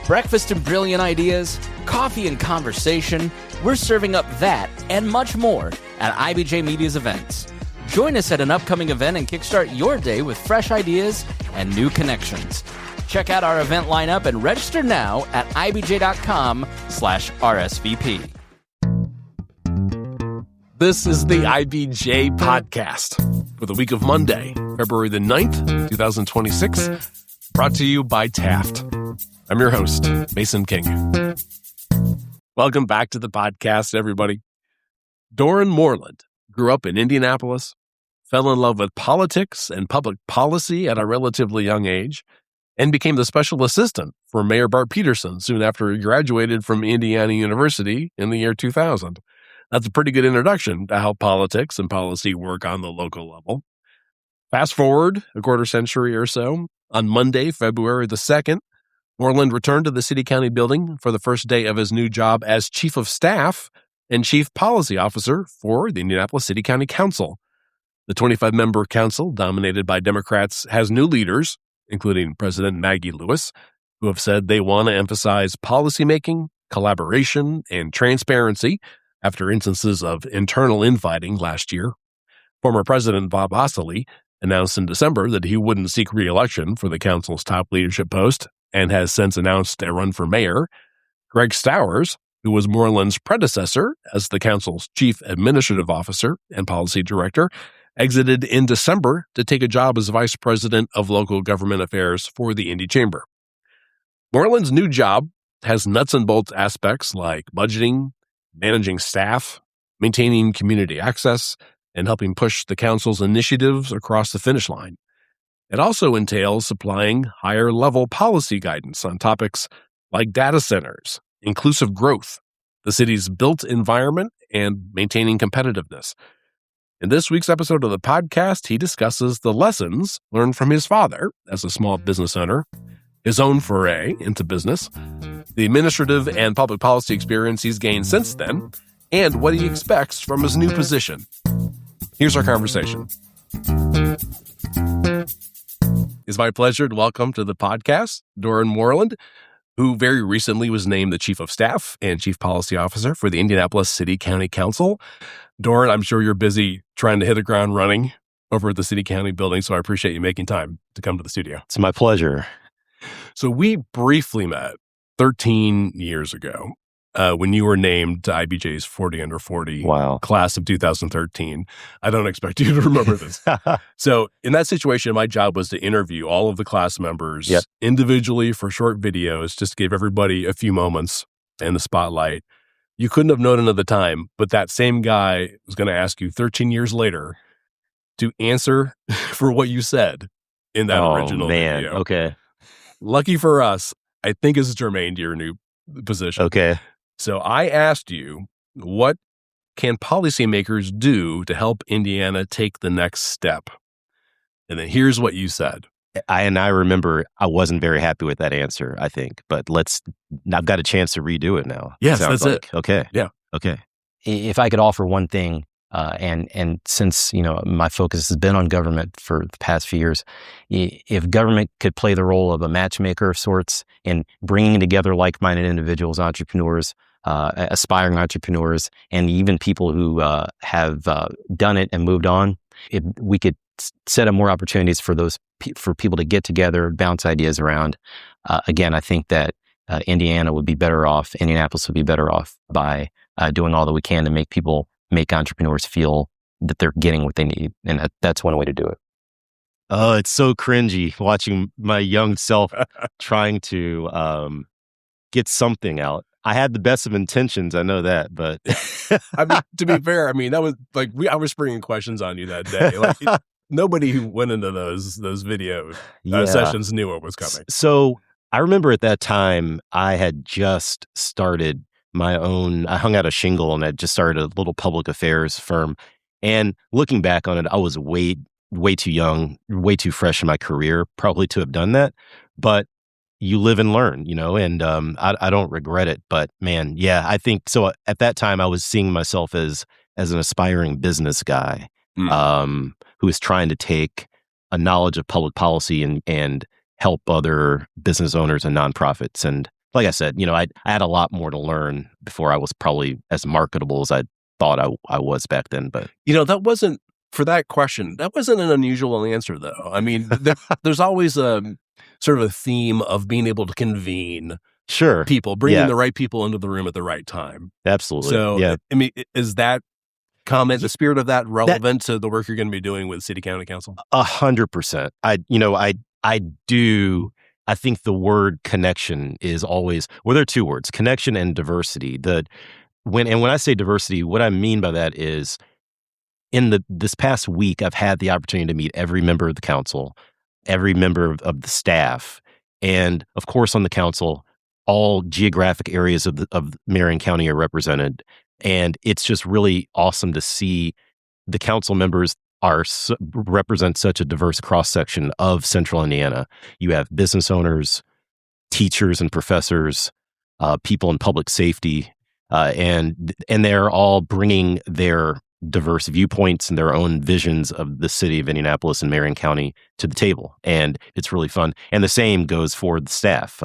Breakfast and brilliant ideas, coffee and conversation, we're serving up that and much more at IBJ Media's events. Join us at an upcoming event and kickstart your day with fresh ideas and new connections. Check out our event lineup and register now at ibj.com/RSVP. This is the IBJ podcast for the week of Monday, February the 9th, 2026, brought to you by Taft. I'm your host, Mason King. Welcome back to the podcast, everybody. Doran Moreland grew up in Indianapolis, fell in love with politics and public policy at a relatively young age, and became the special assistant for Mayor Bart Peterson soon after he graduated from Indiana University in the year 2000. That's a pretty good introduction to how politics and policy work on the local level. Fast forward a quarter century or so, on Monday, February the 2nd, Moreland returned to the city-county building for the first day of his new job as Chief of Staff and Chief Policy Officer for the Indianapolis City-County Council. The 25-member council, dominated by Democrats, has new leaders, including President Maggie Lewis, who have said they want to emphasize policymaking, collaboration, and transparency after instances of internal infighting last year. Former President Bob Ossoly announced in December that he wouldn't seek re-election for the council's top leadership post, and has since announced a run for mayor. Greg Stowers, who was Moreland's predecessor as the council's chief administrative officer and policy director, exited in December to take a job as vice president of local government affairs for the Indy Chamber. Moreland's new job has nuts and bolts aspects like budgeting, managing staff, maintaining community access, and helping push the council's initiatives across the finish line. It also entails supplying higher-level policy guidance on topics like data centers, inclusive growth, the city's built environment, and maintaining competitiveness. In this week's episode of the podcast, he discusses the lessons learned from his father as a small business owner, his own foray into business, the administrative and public policy experience he's gained since then, and what he expects from his new position. Here's our conversation. It's my pleasure to welcome to the podcast Doran Moreland, who very recently was named the Chief of Staff and Chief Policy Officer for the Indianapolis City-County Council. Doran, I'm sure you're busy trying to hit the ground running over at the City-County building, so I appreciate you making time to come to the studio. It's my pleasure. So we briefly met 13 years ago when you were named to IBJ's 40 under 40 class of 2013. I don't expect you to remember this. So in that situation, my job was to interview all of the class members individually for short videos, just to give everybody a few moments in the spotlight. You couldn't have known it at the time, but that same guy was going to ask you 13 years later to answer for what you said in that original video. Okay. Lucky for us, I think it's germane to your new position. Okay. So I asked you, what can policymakers do to help Indiana take the next step? And then here's what you said. I remember I wasn't very happy with that answer, I think, but I've got a chance to redo it now. Yes, that's it. Okay. Yeah. Okay. If I could offer one thing, and since, my focus has been on government for the past few years, if government could play the role of a matchmaker of sorts in bringing together like-minded individuals, entrepreneurs, aspiring entrepreneurs, and even people who have done it and moved on, if we could set up more opportunities for people to get together, bounce ideas around. Again, I think that Indianapolis would be better off by doing all that we can to make entrepreneurs feel that they're getting what they need. And that's one way to do it. Oh, it's so cringy watching my young self trying to get something out. I had the best of intentions, I know that, but I mean, to be fair, that was like I was springing questions on you that day. Like nobody who went into those video sessions knew what was coming. So I remember at that time I had just started my own. I hung out a shingle and I just started a little public affairs firm. And looking back on it, I was way too young, way too fresh in my career, probably to have done that. But you live and learn, and I don't regret it. But man, yeah, I think so. At that time, I was seeing myself as an aspiring business guy who is trying to take a knowledge of public policy and help other business owners and nonprofits. And like I said, I had a lot more to learn before I was probably as marketable as I thought I was back then. But that wasn't, for that question, that wasn't an unusual answer, though. I mean, there's always a sort of a theme of being able to convene people, bringing the right people into the room at the right time. Absolutely. So, yeah. I mean, is that comment, the spirit of that, relevant to the work you're going to be doing with City County Council? 100%. I do. I think the word connection is always, well, there are two words, connection and diversity. When I say diversity, what I mean by that is this past week, I've had the opportunity to meet every member of the council, every member of the staff, and of course on the council, all geographic areas of Marion County are represented. And it's just really awesome to see the council members represent such a diverse cross-section of Central Indiana. You have business owners, teachers and professors, people in public safety, and they're all bringing their diverse viewpoints and their own visions of the city of Indianapolis and Marion County to the table. And it's really fun. And the same goes for the staff,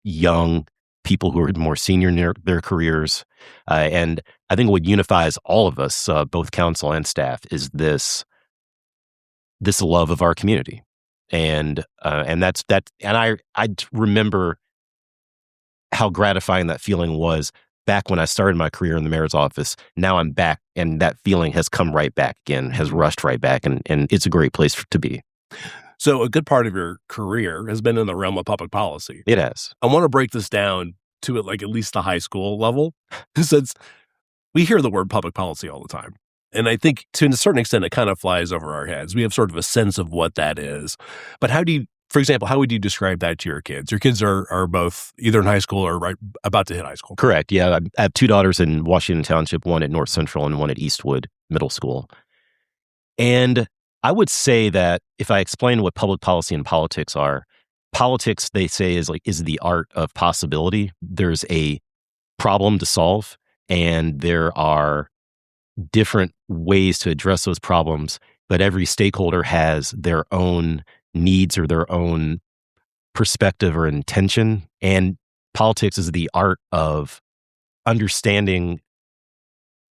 young people who are more senior in their careers. And I think what unifies all of us, both council and staff, is this love of our community. And that's that. And I remember how gratifying that feeling was back when I started my career in the mayor's office. Now I'm back, and that feeling has come right back again, has rushed right back, and it's a great place to be. So a good part of your career has been in the realm of public policy. It has. I want to break this down to at least the high school level, since we hear the word public policy all the time. And I think to a certain extent, it kind of flies over our heads. We have sort of a sense of what that is. But for example, how would you describe that to your kids? Your kids are both either in high school or right about to hit high school. Correct. Yeah. I have two daughters in Washington Township, one at North Central and one at Eastwood Middle School. And I would say that if I explain what public policy and politics are, politics, they say, is the art of possibility. There's a problem to solve, and there are different ways to address those problems, but every stakeholder has their own needs or their own perspective or intention. And politics is the art of understanding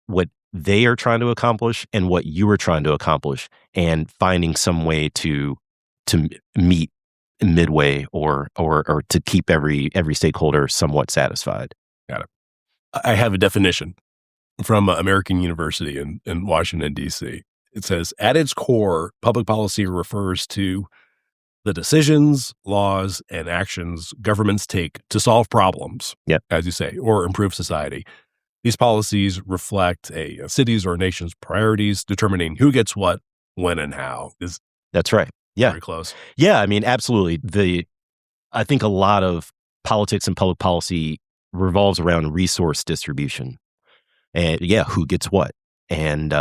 what they are trying to accomplish and what you are trying to accomplish, and finding some way to meet midway or to keep every stakeholder somewhat satisfied. Got it. I have a definition from American University in Washington, D.C. It says, at its core, public policy refers to the decisions, laws, and actions governments take to solve problems, as you say, or improve society. These policies reflect a city's or a nation's priorities, determining who gets what, when, and how. That's right. Yeah. Very close. Yeah, I mean, absolutely. I think a lot of politics and public policy revolves around resource distribution. And who gets what? And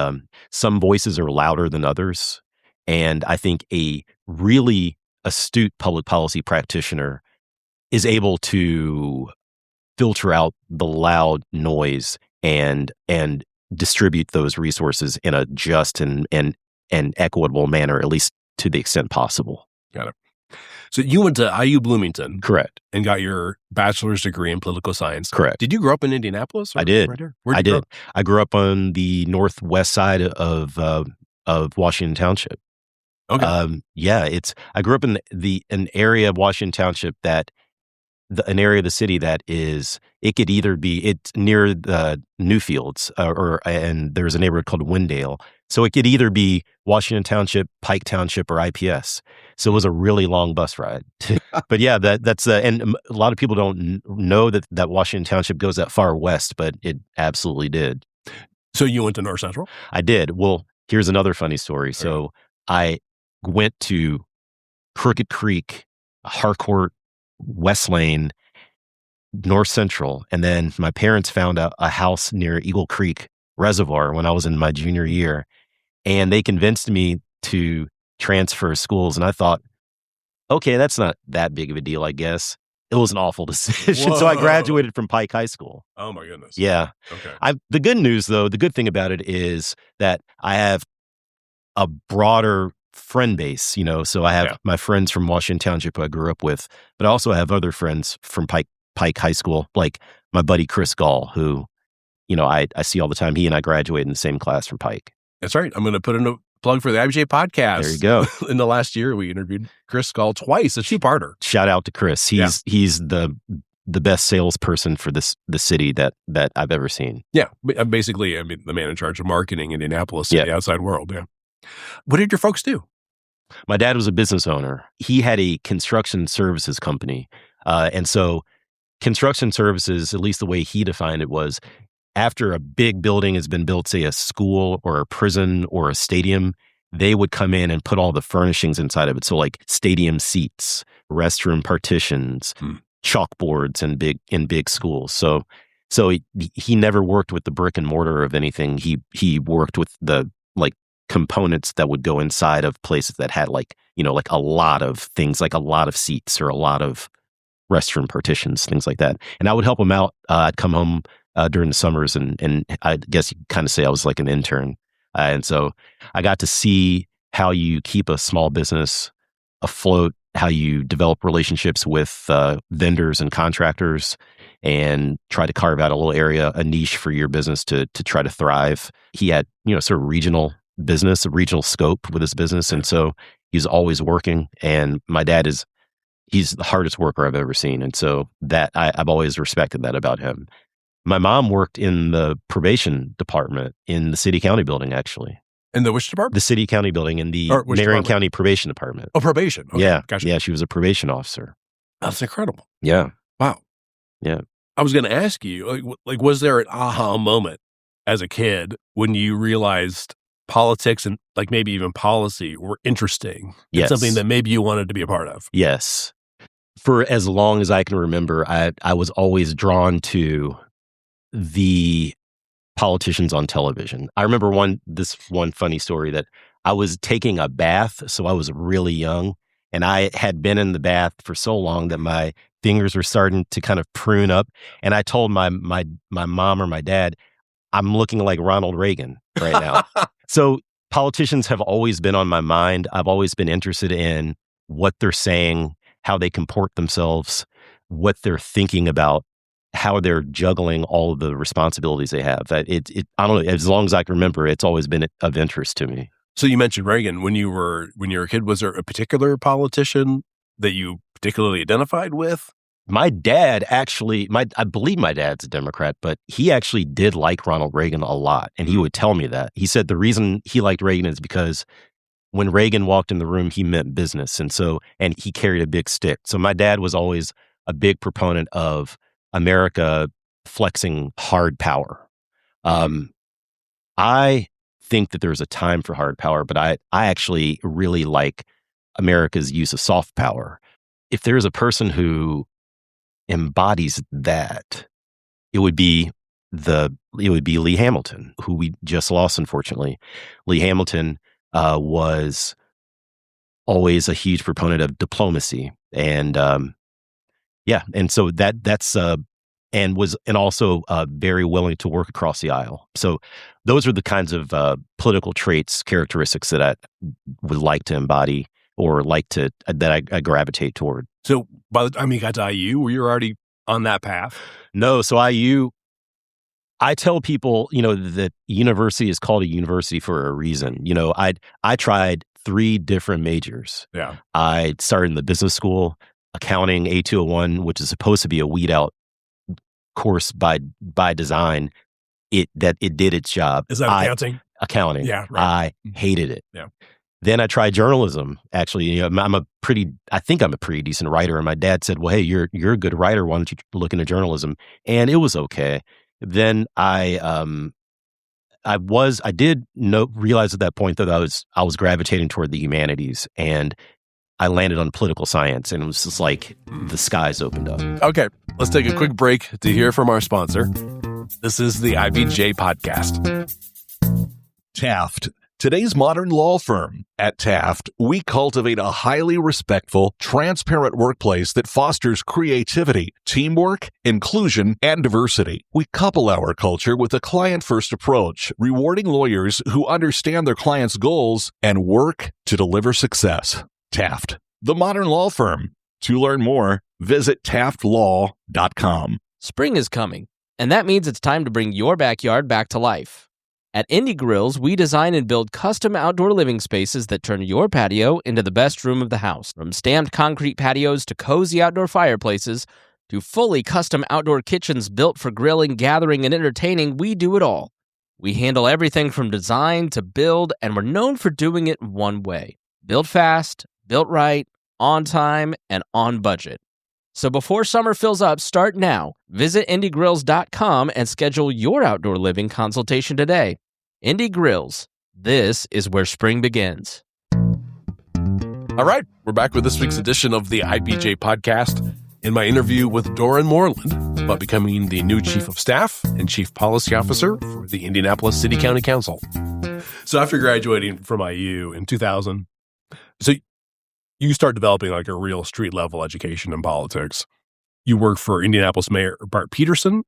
some voices are louder than others. And I think a really astute public policy practitioner is able to filter out the loud noise and distribute those resources in a just and equitable manner, at least to the extent possible. Got it. So you went to IU Bloomington. Correct. And got your bachelor's degree in political science. Correct. Did you grow up in Indianapolis? I did. Right here? I did. I grew up on the northwest side of Washington Township. Okay. I grew up in an area of Washington Township an area of the city that is, it could either be, it's near the Newfields and there's a neighborhood called Wendale. So it could either be Washington Township, Pike Township, or IPS. So it was a really long bus ride. But yeah, that's and a lot of people don't know that Washington Township goes that far west, but it absolutely did. So you went to North Central? I did. Well, here's another funny story. So I went to Crooked Creek, Harcourt, West Lane, North Central, and then my parents found a house near Eagle Creek Reservoir when I was in my junior year, and they convinced me to transfer schools, and I thought, okay, that's not that big of a deal, I guess. It was an awful decision. So I graduated from Pike High School. Oh my goodness. Yeah. Okay. The good news, though, the good thing about it is that I have a broader friend base, so I have my friends from Washington Township who I grew up with, but I also have other friends from Pike High School, like my buddy Chris Gall, who, I see all the time. He and I graduated in the same class from Pike. That's right. I'm going to put in a plug for the IBJ podcast. There you go. In the last year, we interviewed Chris Gall twice, a two-parter. Shout out to Chris. He's the best salesperson for the city that I've ever seen. Yeah. Basically, the man in charge of marketing in Indianapolis in the outside world. Yeah. What did your folks do? My dad was a business owner. He had a construction services company. And so construction services, at least the way he defined it, was after a big building has been built, say a school or a prison or a stadium, they would come in and put all the furnishings inside of it. So like stadium seats, restroom partitions, chalkboards in big schools. So he never worked with the brick and mortar of anything. He worked with the like components that would go inside of places that had like a lot of things, like a lot of seats or a lot of restroom partitions, things like that. And I would help him out. I'd come home during the summers, and I guess you could kind of say I was like an intern. And so I got to see how you keep a small business afloat, how you develop relationships with vendors and contractors, and try to carve out a little area, a niche for your business to try to thrive. He had, sort of regional business, a regional scope with his business. And so he's always working. And my dad he's the hardest worker I've ever seen. And so that I've always respected that about him. My mom worked in the probation department in the city county building, actually. In the which department? The city county building in the Marion County probation department. Oh, probation. Okay. Yeah. Gotcha. Yeah, she was a probation officer. That's incredible. Yeah. Wow. Yeah. I was going to ask you, like, was there an aha moment as a kid when you realized politics and like maybe even policy were interesting? Yes. Something that maybe you wanted to be a part of? Yes. For as long as I can remember, I was always drawn to the politicians on television. I remember this one funny story that I was taking a bath, so I was really young, and I had been in the bath for so long that my fingers were starting to kind of prune up, and I told my mom or my dad, I'm looking like Ronald Reagan right now. So politicians have always been on my mind. I've always been interested in what they're saying, how they comport themselves, what they're thinking about, how they're juggling all of the responsibilities they have. I don't know, as long as I can remember, it's always been of interest to me. So you mentioned Reagan. When you were a kid, was there a particular politician that you particularly identified with? My dad actually, I believe my dad's a Democrat, but he actually did like Ronald Reagan a lot. And he would tell me that. He said the reason he liked Reagan is because when Reagan walked in the room, he meant business. And he carried a big stick. So my dad was always a big proponent of America flexing hard power. I think that there's a time for hard power, but I actually really like America's use of soft power. If there's a person who embodies that, it would be Lee Hamilton, who we just lost, unfortunately. Lee Hamilton was always a huge proponent of diplomacy, and so that's and also very willing to work across the aisle. So those are the kinds of political traits, characteristics that I would like to embody or that I gravitate toward. So by the time you got to IU, were you already on that path? No. So IU, I tell people, that university is called a university for a reason. I tried 3 different majors. Yeah. I started in the business school, accounting, A201, which is supposed to be a weed out course by design. It did its job. Is that accounting? Accounting. Yeah. Right. I hated it. Yeah. Then I tried journalism. Actually, I think I'm a pretty decent writer. And my dad said, well, hey, you're a good writer. Why don't you look into journalism? And it was okay. Then I did realize at that point that I was gravitating toward the humanities, and I landed on political science, and it was just like the skies opened up. Okay, let's take a quick break to hear from our sponsor. This is the IBJ podcast. Taft Today's modern law firm. At Taft, we cultivate a highly respectful, transparent workplace that fosters creativity, teamwork, inclusion, and diversity. We couple our culture with a client-first approach, rewarding lawyers who understand their clients' goals and work to deliver success. Taft, the modern law firm. To learn more, visit taftlaw.com. Spring is coming, and that means it's time to bring your backyard back to life. At Indie Grills, we design and build custom outdoor living spaces that turn your patio into the best room of the house. From stamped concrete patios to cozy outdoor fireplaces to fully custom outdoor kitchens built for grilling, gathering, and entertaining, we do it all. We handle everything from design to build, and we're known for doing it one way. Built fast, built right, on time, and on budget. So before summer fills up, start now. Visit indiegrills.com and schedule your outdoor living consultation today. Indie Grills. This is where spring begins. All right, we're back with this week's edition of the IBJ podcast. In my interview with Doran Moreland about becoming the new Chief of Staff and Chief Policy Officer for the Indianapolis City County Council. So after graduating from IU in 2000, you start developing like a real street-level education in politics. You work for Indianapolis Mayor Bart Peterson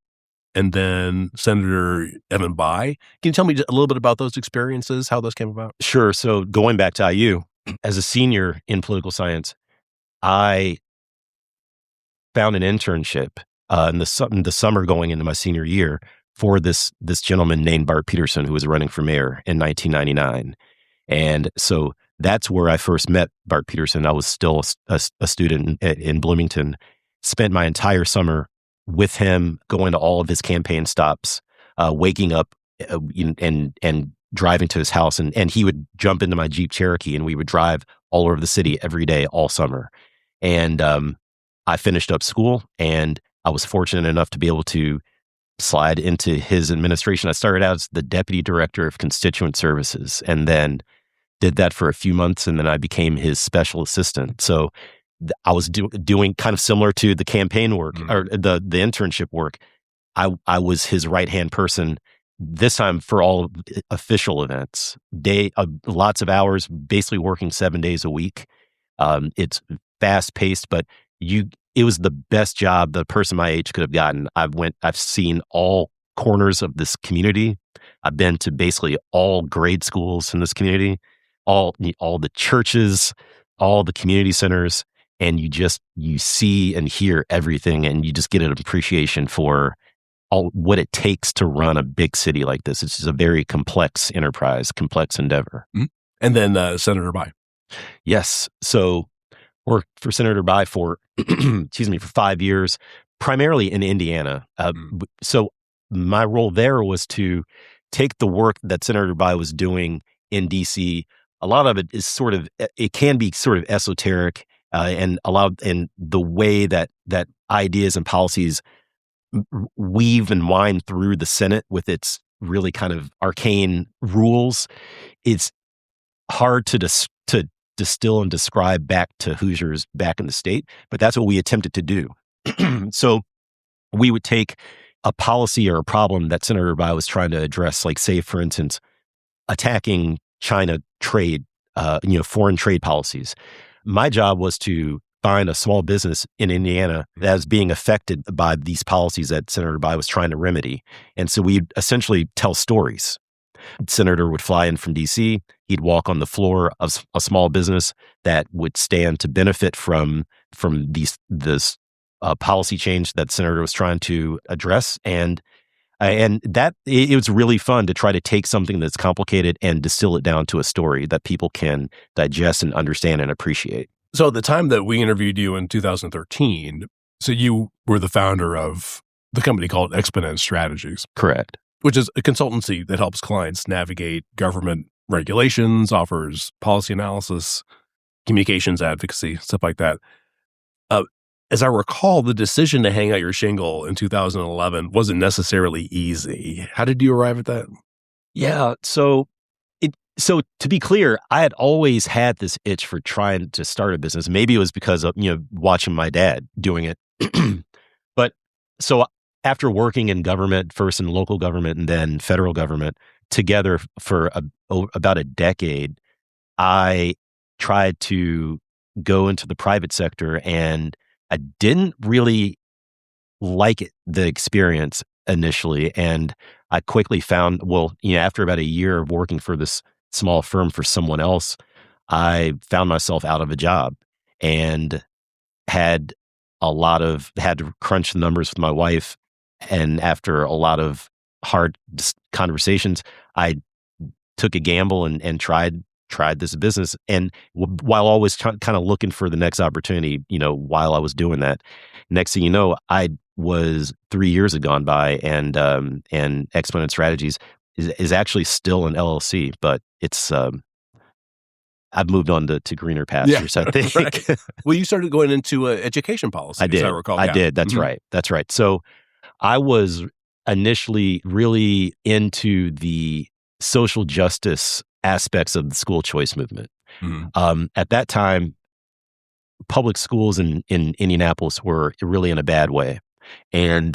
and then Senator Evan Bayh. Can you tell me a little bit about those experiences, how those came about? Sure. So going back to IU, as a senior in political science, I found an internship in the summer going into my senior year for this gentleman named Bart Peterson, who was running for mayor in 1999. And so that's where I first met Bart Peterson. I was still a student in Bloomington, spent my entire summer with him, going to all of his campaign stops, waking up and driving to his house. And he would jump into my Jeep Cherokee and we would drive all over the city every day, all summer. And I finished up school and I was fortunate enough to be able to slide into his administration. I started out as the Deputy Director of Constituent Services and then did that for a few months, and then I became his special assistant. So I was doing kind of similar to the campaign work or the internship work. I was his right-hand person, this time for all official events. Lots of hours, basically working 7 days a week. It's fast-paced, but it was the best job the person my age could have gotten. I've seen all corners of this community. I've been to basically all grade schools in this community. All the churches, all the community centers, and you see and hear everything, and you just get an appreciation for what it takes to run a big city like this. It's just a very complex enterprise, complex endeavor. Mm-hmm. And then Senator Bayh. Yes. So worked for Senator Bayh for, for 5 years, primarily in Indiana. So my role there was to take the work that Senator Bayh was doing in D.C. A lot of it is it can be sort of esoteric and the way that ideas and policies weave and wind through the Senate with its really kind of arcane rules. It's hard to distill and describe back to Hoosiers back in the state, but that's what we attempted to do. So we would take a policy or a problem that Senator Bayh was trying to address, like say, for instance, attacking China trade, foreign trade policies. My job was to find a small business in Indiana that was being affected by these policies that Senator Bayh was trying to remedy. And so we'd essentially tell stories. The senator would fly in from D.C. He'd walk on the floor of a small business that would stand to benefit from this policy change that the senator was trying to address. And that it was really fun to try to take something that's complicated and distill it down to a story that people can digest and understand and appreciate. So at the time that we interviewed you in 2013, so you were the founder of the company called Exponent Strategies. Correct. Which is a consultancy that helps clients navigate government regulations, offers policy analysis, communications advocacy, stuff like that. As I recall, the decision to hang out your shingle in 2011 wasn't necessarily easy. How did you arrive at that? Yeah. So to be clear, I had always had this itch for trying to start a business. Maybe it was because of, watching my dad doing it. But so after working in government, first in local government and then federal government, together for about a decade, I tried to go into the private sector, and I didn't really like the experience initially. And I quickly found, after about a year of working for this small firm for someone else, I found myself out of a job and had to crunch the numbers with my wife. And after a lot of hard conversations, I took a gamble and tried this business. And while always kind of looking for the next opportunity, while I was doing that, next thing you know, I was 3 years had gone by, and Exponent Strategies is actually still an LLC, but it's I've moved on to greener pastures, I think. Right. Well, you started going into education policy. I did. As I recall. I did. That's right. That's right. So I was initially really into the social justice aspects of the school choice movement. At that time, public schools in Indianapolis were really in a bad way. And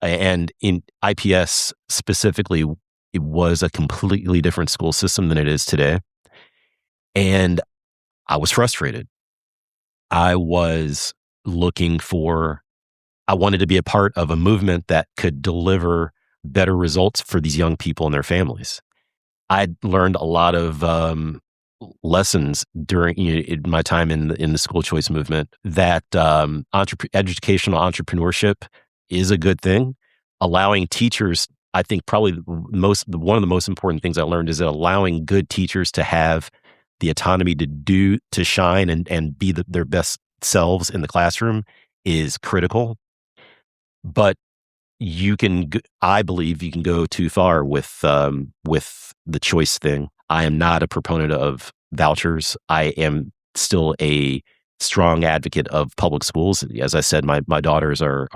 and in IPS specifically, it was a completely different school system than it is today. And I was frustrated. I wanted to be a part of a movement that could deliver better results for these young people and their families. I'd learned a lot of lessons during in my time in the school choice movement that educational entrepreneurship is a good thing. Allowing teachers, I think probably one of the most important things I learned is that allowing good teachers to have the autonomy to shine and be their best selves in the classroom is critical. But I believe you can go too far with the choice thing. I am not a proponent of vouchers. I am still a strong advocate of public schools. As I said, my daughters are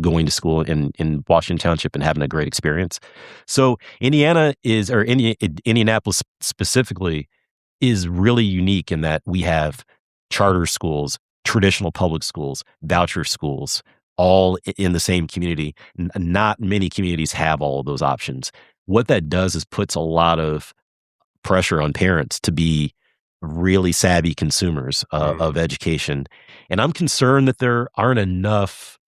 going to school in Washington Township and having a great experience. So Indianapolis specifically is really unique in that we have charter schools, traditional public schools, voucher schools, all in the same community. Not many communities have all of those options. What that does is puts a lot of pressure on parents to be really savvy consumers of education. And I'm concerned that there aren't enough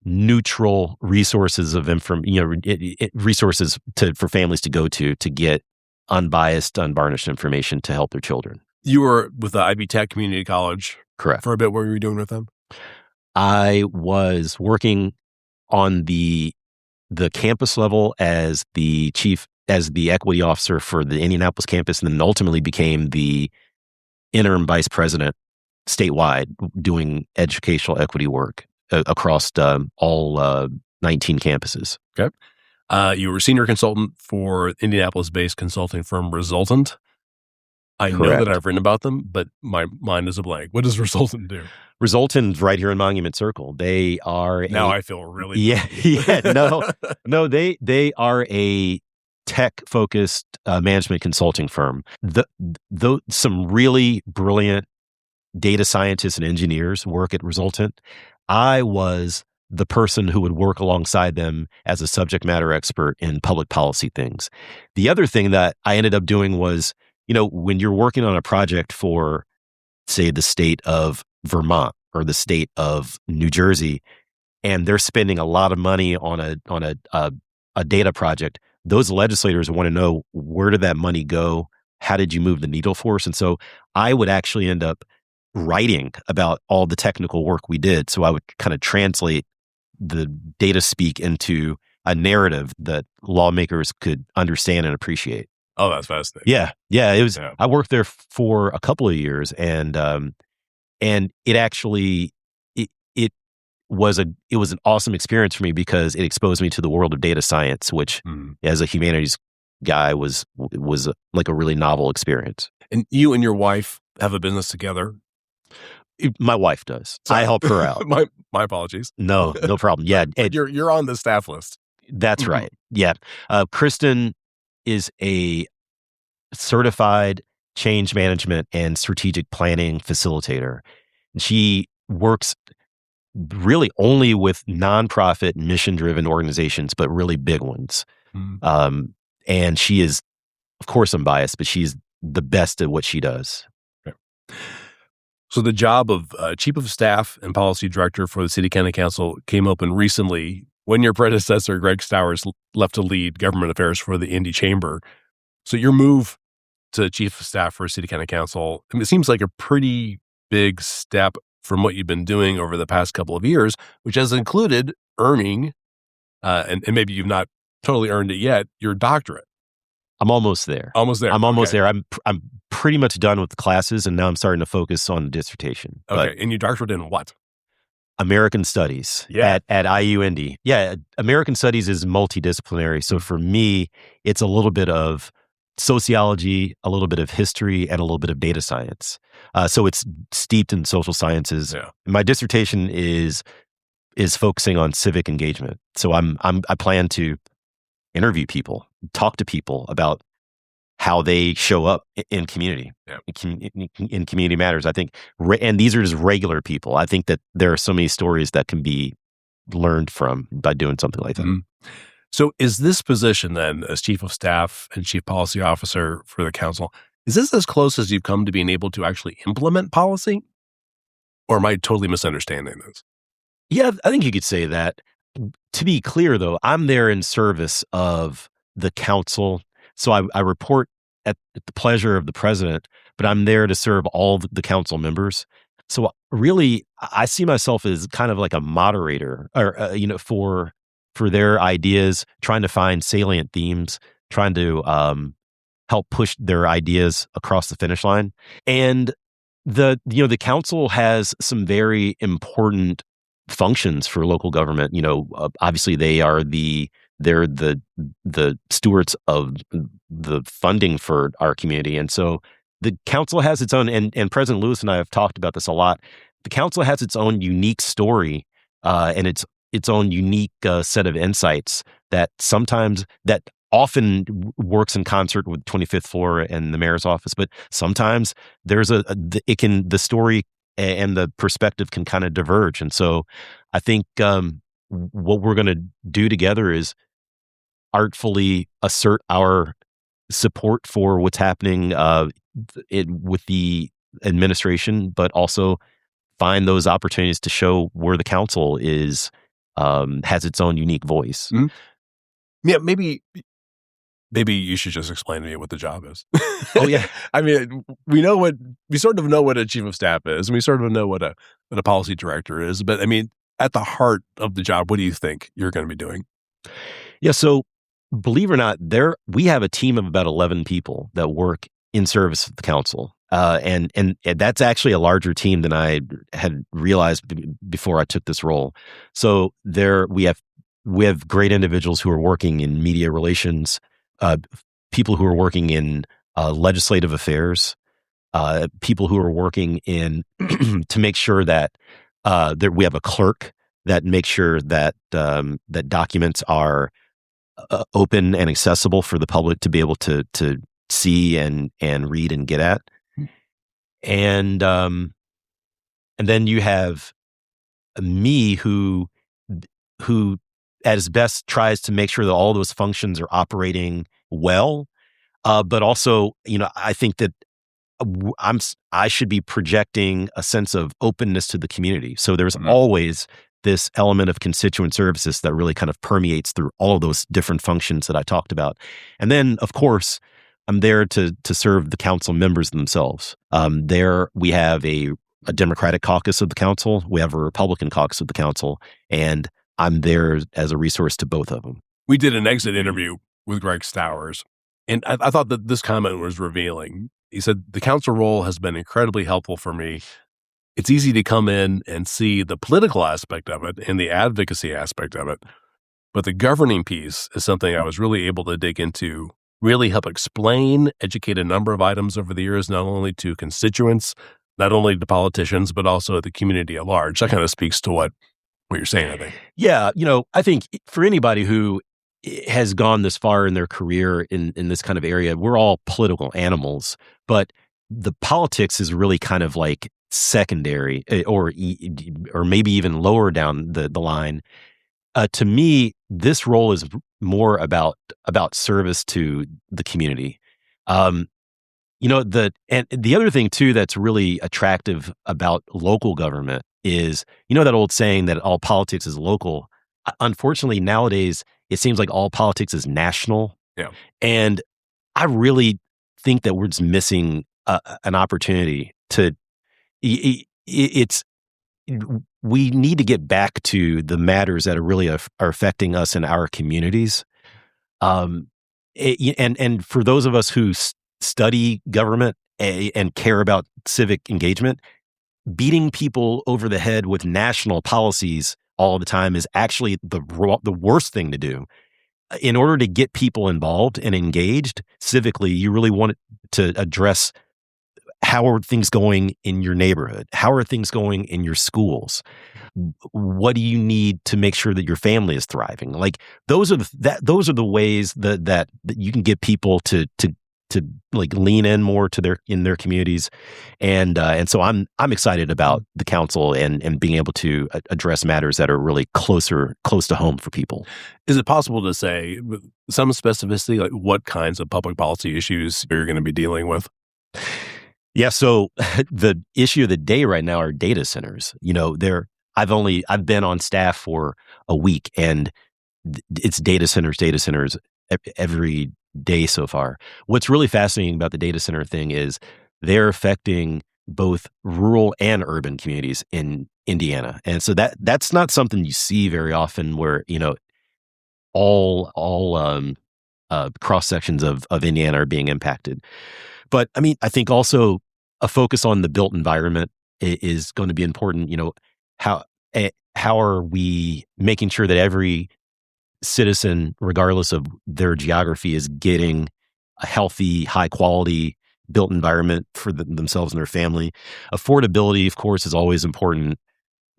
neutral resources of resources for families to go to get unbiased, unvarnished information to help their children. You were with the IB Tech Community College, correct? For a bit. What were you doing with them? I was working on the campus level as the equity officer for the Indianapolis campus, and then ultimately became the interim vice president statewide, doing educational equity work across all 19 campuses. Okay. You were senior consultant for Indianapolis-based consulting firm Resultant. I Correct. know that I've written about them, but my mind is a blank. What does Resultant do? Resultant's right here in Monument Circle. They are now I feel really no. They are a tech-focused management consulting firm. Some really brilliant data scientists and engineers work at Resultant. I was the person who would work alongside them as a subject matter expert in public policy things. The other thing that I ended up doing was, when you're working on a project for, say, the state of Vermont or the state of New Jersey, and they're spending a lot of money on a data project, those legislators want to know, where did that money go? How did you move the needle for us? And so I would actually end up writing about all the technical work we did. So I would kind of translate the data speak into a narrative that lawmakers could understand and appreciate. Oh, that's fascinating. Yeah. It was. Yeah. I worked there for a couple of years, and it actually it was an awesome experience for me because it exposed me to the world of data science, which as a humanities guy was like a really novel experience. And you and your wife have a business together. My wife does. Sorry. I help her out. My apologies. No problem. Yeah, but you're on the staff list. That's right. Yeah, Kristen is a certified change management and strategic planning facilitator. She works really only with nonprofit, mission-driven organizations, but really big ones. And she is, of course I'm biased, but she's the best at what she does. Okay. So the job of Chief of Staff and Policy Director for the City County Council came open recently when your predecessor, Greg Stowers, left to lead government affairs for the Indy Chamber. So your move to Chief of Staff for City County Council, I mean, it seems like a pretty big step from what you've been doing over the past couple of years, which has included earning, and maybe you've not totally earned it yet, your doctorate. I'm almost there. Almost there. I'm almost there. I'm pretty much done with the classes, and now I'm starting to focus on the dissertation. Okay, and your doctorate in what? American Studies at IU Indy. Yeah, American Studies is multidisciplinary. So for me, it's a little bit of sociology, a little bit of history, and a little bit of data science. So it's steeped in social sciences. Yeah. My dissertation is focusing on civic engagement. So I plan to interview people, talk to people about how they show up in community, in community matters. I think, and these are just regular people. I think that there are so many stories that can be learned from by doing something like that. Mm-hmm. So is this position then, as Chief of Staff and Chief Policy Officer for the Council, is this as close as you've come to being able to actually implement policy? Or am I totally misunderstanding this? Yeah, I think you could say that. To be clear, though, I'm there in service of the council. So I report at the pleasure of the president, but I'm there to serve all the council members. So really, I see myself as kind of like a moderator, or for their ideas, trying to find salient themes, trying to help push their ideas across the finish line. And the council has some very important functions for local government. Obviously they're the stewards of the funding for our community. And so the council has its own, and President Lewis and I have talked about this a lot. The council has its own unique story and its own unique set of insights that often works in concert with 25th floor and the mayor's office. But sometimes there's the story and the perspective can kind of diverge. And so I think what we're going to do together is artfully assert our support for what's happening with the administration, but also find those opportunities to show where the council has its own unique voice. Mm-hmm. Yeah, maybe you should just explain to me what the job is. Oh yeah. I mean, we sort of know what a chief of staff is, and we sort of know what a policy director is. But I mean, at the heart of the job, what do you think you're going to be doing? Yeah. So believe it or not, we have a team of about 11 people that work in service of the council. And that's actually a larger team than I had realized before I took this role. So we have great individuals who are working in media relations, people who are working in legislative affairs, people who are working in to make sure that we have a clerk that makes sure that that documents are open and accessible for the public to be able to see and read and get at. And then you have me who at his best tries to make sure that all those functions are operating well. But also, I think that I should be projecting a sense of openness to the community. So there's always this element of constituent services that really kind of permeates through all of those different functions that I talked about. And then, of course, I'm there to serve the council members themselves. There we have a Democratic caucus of the council. We have a Republican caucus of the council. And I'm there as a resource to both of them. We did an exit interview with Greg Stowers, and I thought that this comment was revealing. He said, "The council role has been incredibly helpful for me. It's easy to come in and see the political aspect of it and the advocacy aspect of it. But the governing piece is something I was really able to dig into, really help explain, educate a number of items over the years, not only to constituents, not only to politicians, but also the community at large." That kind of speaks to what you're saying, I think. Yeah. I think for anybody who has gone this far in their career in this kind of area, we're all political animals, but the politics is really kind of like secondary or maybe even lower down the line. To me, this role is more about service to the community. The other thing too that's really attractive about local government is, that old saying that all politics is local. Unfortunately, nowadays it seems like all politics is national. Yeah. And I really think that we're just missing an opportunity to. We need to get back to the matters that are really are affecting us in our communities. And for those of us who study government and care about civic engagement, beating people over the head with national policies all the time is actually the worst thing to do. In order to get people involved and engaged civically, you really want to address, how are things going in your neighborhood? How are things going in your schools? What do you need to make sure that your family is thriving? Like those are the ways that you can get people to like lean in more to in their communities, and so I'm excited about the council and being able to address matters that are really close to home for people. Is it possible to say with some specificity, like what kinds of public policy issues you're going to be dealing with? Yeah, so the issue of the day right now are data centers. I've been on staff for a week, and it's data centers every day so far. What's really fascinating about the data center thing is they're affecting both rural and urban communities in Indiana, and so that's not something you see very often, where all cross sections of Indiana are being impacted. But I mean, I think also a focus on the built environment is going to be important. How are we making sure that every citizen, regardless of their geography, is getting a healthy, high quality built environment for themselves and their family? Affordability, of course, is always important.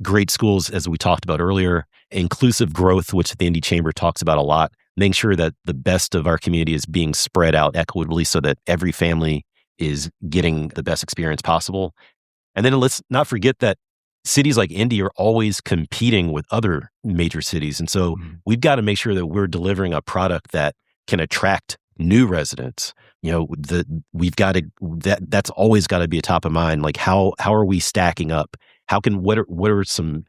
Great schools, as we talked about earlier, inclusive growth, which the Indy Chamber talks about a lot, making sure that the best of our community is being spread out equitably so that every family is getting the best experience possible. And then let's not forget that cities like Indy are always competing with other major cities. And so we've got to make sure that we're delivering a product that can attract new residents. That's always got to be a top of mind. Like how are we stacking up? What are some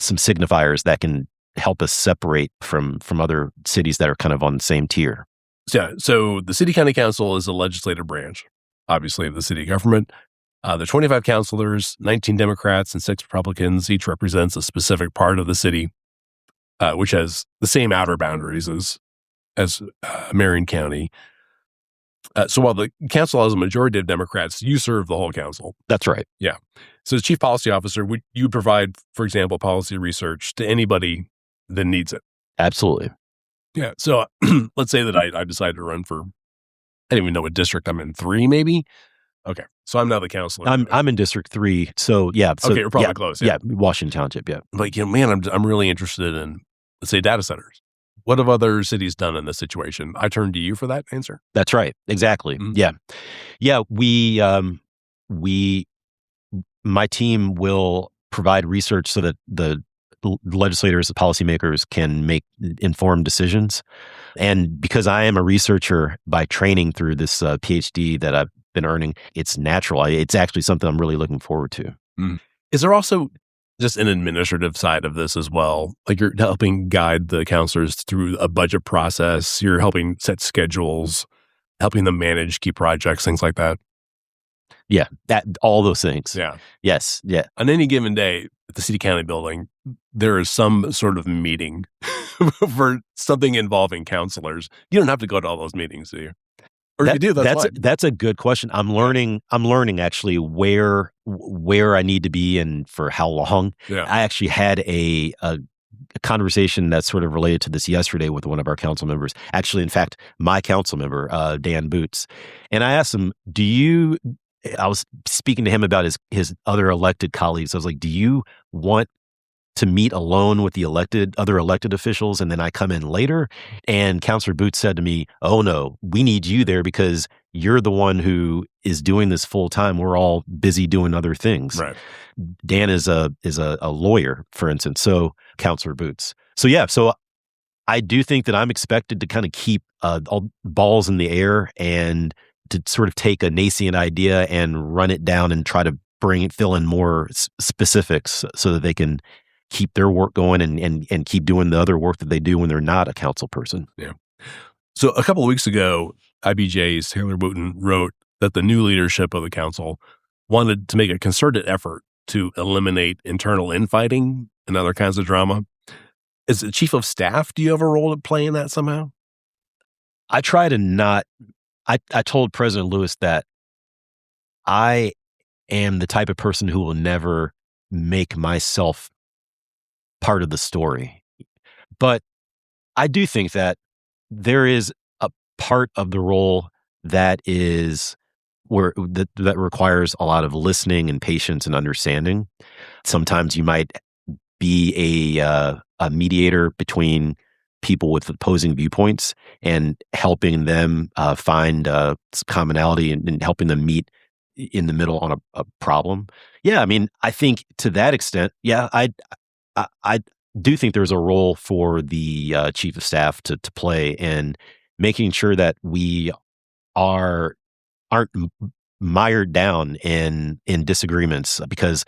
signifiers that can help us separate from other cities that are kind of on the same tier? Yeah. So the city county council is a legislative branch, obviously, of the city government. There are 25 councilors, 19 Democrats and 6 Republicans. Each represents a specific part of the city, which has the same outer boundaries as Marion County. So while the council has a majority of Democrats, you serve the whole council. That's right. Yeah. So as chief policy officer, would you provide, for example, policy research to anybody that needs it? Absolutely. Yeah. So let's say that I decided to run for, I don't even know what district I'm in, 3 maybe? Okay. So I'm now the counselor. I'm in District 3. So yeah. So, okay, we're probably close. Yeah. Washington Township. Yeah. Like, man, I'm really interested in, let's say, data centers. What have other cities done in this situation? I turn to you for that answer. That's right. Exactly. Mm-hmm. Yeah. Yeah. My team will provide research so that the legislators, the policymakers can make informed decisions. And because I am a researcher by training through this PhD that I've been earning, it's natural. It's actually something I'm really looking forward to. Mm. Is there also just an administrative side of this as well? Like you're helping guide the counselors through a budget process. You're helping set schedules, helping them manage key projects, things like that. Yeah, all those things. Yeah. Yes. Yeah. On any given day at the city county building, there is some sort of meeting for something involving counselors. You don't have to go to all those meetings, do you? Or if you do, that's a good question. I'm learning actually where I need to be and for how long. Yeah. I actually had a conversation that's sort of related to this yesterday with one of our council members. Actually, in fact, my council member, Dan Boots. And I asked him, I was speaking to him about his other elected colleagues. I was like, do you want to meet alone with the other elected officials and then I come in later? And Councilor Boots said to me, oh no, we need you there because you're the one who is doing this full time. We're all busy doing other things. Right. Dan is a lawyer, for instance. So Councilor Boots. So I do think that I'm expected to kind of keep all balls in the air and to sort of take a nascent idea and run it down and try to fill in more specifics so that they can keep their work going and keep doing the other work that they do when they're not a council person. Yeah. So a couple of weeks ago, IBJ's Taylor Wooten wrote that the new leadership of the council wanted to make a concerted effort to eliminate internal infighting and other kinds of drama. As the chief of staff, do you have a role to play in that somehow? I try to not. I told President Lewis that I am the type of person who will never make myself part of the story. But I do think that there is a part of the role that is that requires a lot of listening and patience and understanding. Sometimes you might be a mediator between people with opposing viewpoints and helping them find commonality and helping them meet in the middle on a problem. Yeah, I mean, I think to that extent, yeah, I do think there's a role for the chief of staff to play in making sure that we aren't mired down in disagreements, because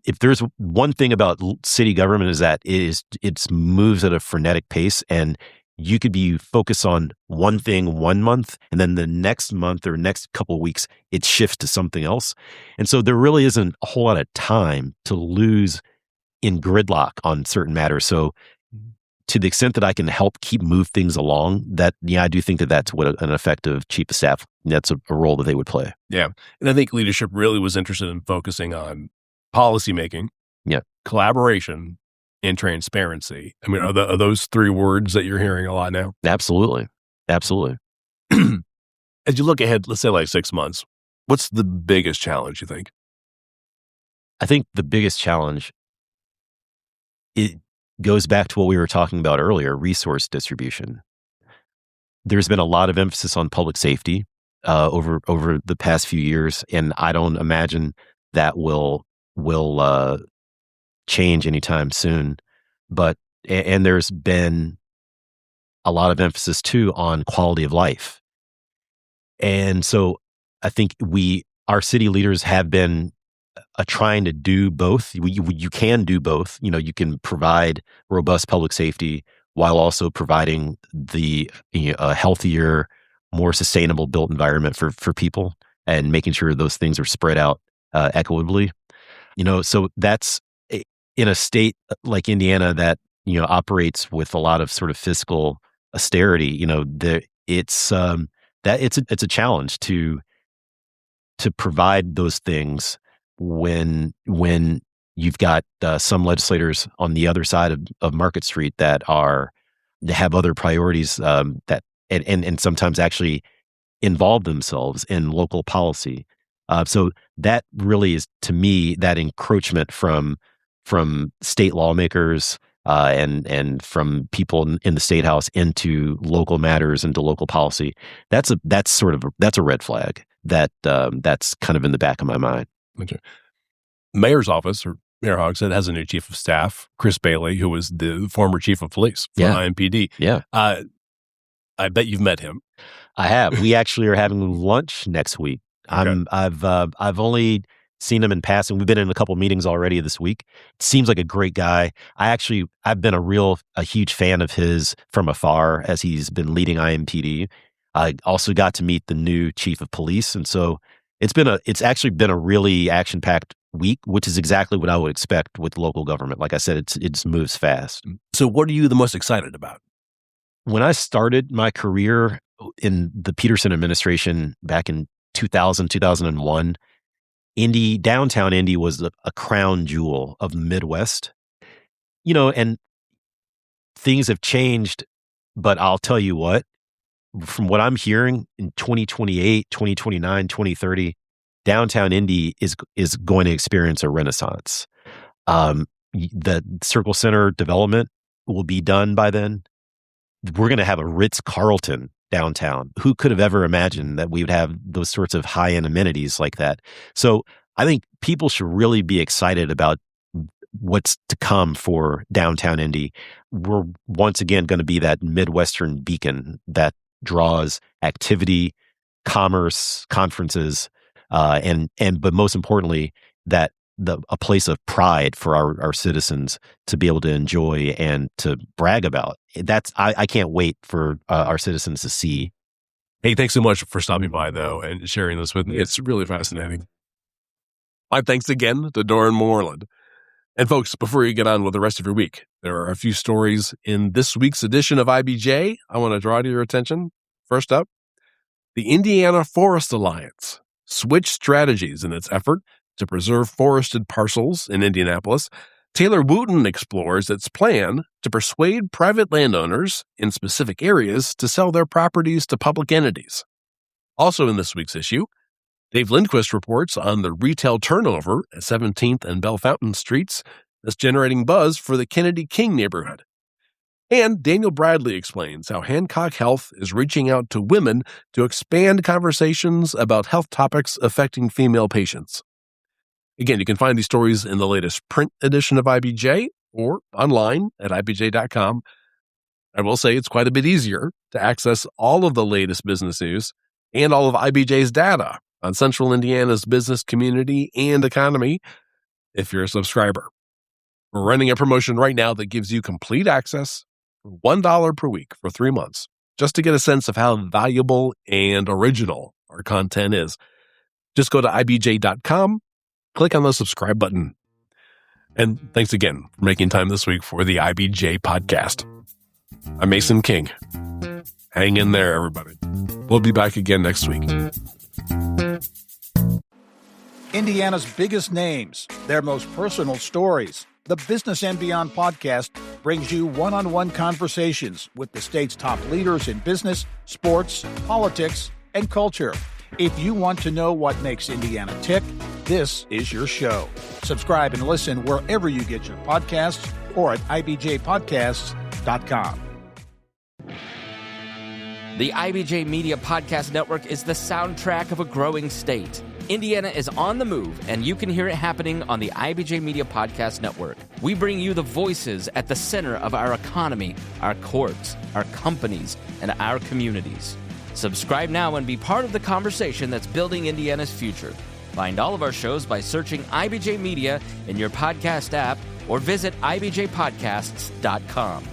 if there's one thing about city government is that it moves at a frenetic pace, and you could be focused on one thing one month, and then the next month or next couple of weeks, it shifts to something else. And so there really isn't a whole lot of time to lose in gridlock on certain matters. So to the extent that I can help move things along, I do think that that's what an effective chief of staff, that's a role that they would play. Yeah. And I think leadership really was interested in focusing on policymaking, collaboration, and transparency. I mean, are those three words that you're hearing a lot now? Absolutely. Absolutely. As you look ahead, let's say like 6 months, what's the biggest challenge, you think? I think the biggest challenge, it goes back to what we were talking about earlier, resource distribution. There's been a lot of emphasis on public safety over the past few years, and I don't imagine that will change anytime soon. But and there's been a lot of emphasis too on quality of life, and so I think our city leaders have been trying to do both. You can do both. You can provide robust public safety while also providing a healthier, more sustainable built environment for people, and making sure those things are spread out equitably. So that's in a state like Indiana that operates with a lot of sort of fiscal austerity. It's a challenge to provide those things when you've got some legislators on the other side of Market Street that have other priorities that and sometimes actually involve themselves in local policy. So that really is, to me, that encroachment from state lawmakers and from people in the state house into local matters, into local policy. That's a red flag that's kind of in the back of my mind. Okay. Mayor's office, or Mayor Hogshead, has a new chief of staff, Chris Bailey, who was the former chief of police for IMPD. Yeah. I bet you've met him. I have. We actually are having lunch next week. Okay. I've only seen him in passing. We've been in a couple meetings already this week. Seems like a great guy. I've been a huge fan of his from afar as he's been leading IMPD. I also got to meet the new chief of police, and so it's actually been a really action-packed week, which is exactly what I would expect with local government. Like I said, it just moves fast. So what are you the most excited about? When I started my career in the Peterson administration back in 2000, 2001, downtown Indy was a crown jewel of the Midwest. And things have changed, but I'll tell you what, from what I'm hearing in 2028, 2029, 2030, downtown Indy is going to experience a renaissance. The Circle Center development will be done by then. We're going to have a Ritz-Carlton downtown. Who could have ever imagined that we would have those sorts of high-end amenities like that? So I think people should really be excited about what's to come for downtown Indy. We're once again going to be that Midwestern beacon that draws activity, commerce, conferences, but most importantly, that a place of pride for our citizens to be able to enjoy and to brag about. I can't wait for our citizens to see. Hey, thanks so much for stopping by, though, and sharing this with me. It's really fascinating. My thanks again to Doran Moreland. And folks, before you get on with the rest of your week, there are a few stories in this week's edition of IBJ I want to draw to your attention. First up, the Indiana Forest Alliance switched strategies in its effort to preserve forested parcels in Indianapolis. Taylor Wooten explores its plan to persuade private landowners in specific areas to sell their properties to public entities. Also in this week's issue, Dave Lindquist reports on the retail turnover at 17th and Bell Fountain Streets that's generating buzz for the Kennedy King neighborhood. And Daniel Bradley explains how Hancock Health is reaching out to women to expand conversations about health topics affecting female patients. Again, you can find these stories in the latest print edition of IBJ or online at ibj.com. I will say it's quite a bit easier to access all of the latest business news and all of IBJ's data on Central Indiana's business community and economy if you're a subscriber. We're running a promotion right now that gives you complete access for $1 per week for 3 months, just to get a sense of how valuable and original our content is. Just go to ibj.com, click on the subscribe button. And thanks again for making time this week for the IBJ podcast. I'm Mason King. Hang in there, everybody. We'll be back again next week. Indiana's biggest names, their most personal stories. The Business and Beyond podcast brings you one-on-one conversations with the state's top leaders in business, sports, politics, and culture. If you want to know what makes Indiana tick, this is your show. Subscribe and listen wherever you get your podcasts or at ibjpodcasts.com. The IBJ Media Podcast Network is the soundtrack of a growing state. Indiana is on the move, and you can hear it happening on the IBJ Media Podcast Network. We bring you the voices at the center of our economy, our courts, our companies, and our communities. Subscribe now and be part of the conversation that's building Indiana's future. Find all of our shows by searching IBJ Media in your podcast app or visit ibjpodcasts.com.